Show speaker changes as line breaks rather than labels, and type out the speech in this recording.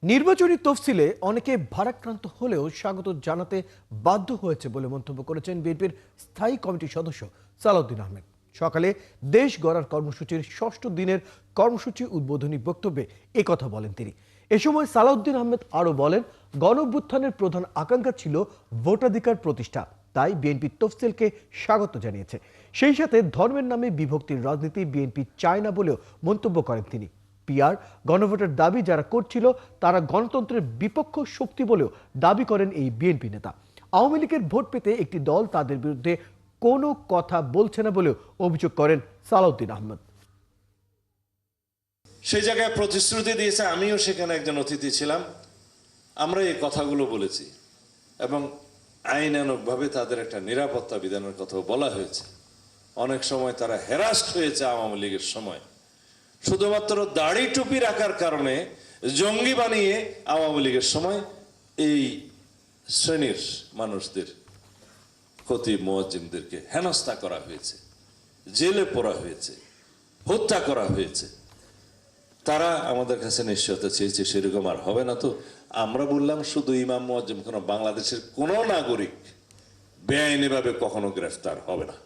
নির্বাচনী তফসিলে অনেকে ভারাক্রান্ত হলেও স্বাগত জানাতে বাধ্য হয়েছে বলে মন্তব্য করেছেন বিএনপির স্থায়ী কমিটির সদস্য সালাউদ্দিন আহমেদ। সকালে দেশ গড়ার কর্মসূচির ষষ্ঠ দিনের কর্মসূচি উদ্বোধনী বক্তব্যে একথা বলেন তিনি। এ সময় সালাউদ্দিন আহমেদ আরও বলেন, গণঅভ্যুত্থানের প্রধান আকাঙ্ক্ষা ছিল ভোটাধিকার প্রতিষ্ঠা, তাই বিএনপি তফসিলকে স্বাগত জানিয়েছে। সেই সাথে ধর্মের নামে বিভক্তির রাজনীতি বিএনপি চায় না বলেও মন্তব্য করেন তিনি। পিআর গণভোটের দাবি যারা করছিল তারা গণতন্ত্রের বিপক্ষ শক্তি বলেও দাবি করেন এই বিএনপি নেতা। আওয়ামী লীগের ভোট পেতে একটি দল তাদের বিরুদ্ধে কোনো কথা বলছে না বলেও অভিযোগ করেন সালাউদ্দিন আহমেদ।
সেই জায়গায় প্রতিশ্রুতি দিয়েছে, আমিও সেখানে একজন অতিথি ছিলাম। আমরা এই কথাগুলো বলেছি এবং আইনানুগভাবে তাদের একটা নিরাপত্তা বিধানের কথাও বলা হয়েছে। অনেক সময় তারা হ্যারাস্ট হয়েছে আওয়ামী লীগের সময়, শুধুমাত্র দাড়ি টুপি রাখার কারণে জঙ্গি বানিয়ে আওয়ামী লীগের সময় এই শ্রেণীর মানুষদের, খতিব মুয়াজ্জিমদেরকে হেনস্থা করা হয়েছে, জেলে পোড়া হয়েছে, হত্যা করা হয়েছে। তারা আমাদের কাছে নিশ্চয়তা চেয়েছে, সেরকম আর হবে না। তো আমরা বললাম, শুধু ইমাম মুয়াজ্জিম, কোনো বাংলাদেশের কোনো নাগরিক বেআইনিভাবে কখনো গ্রেফতার হবে না।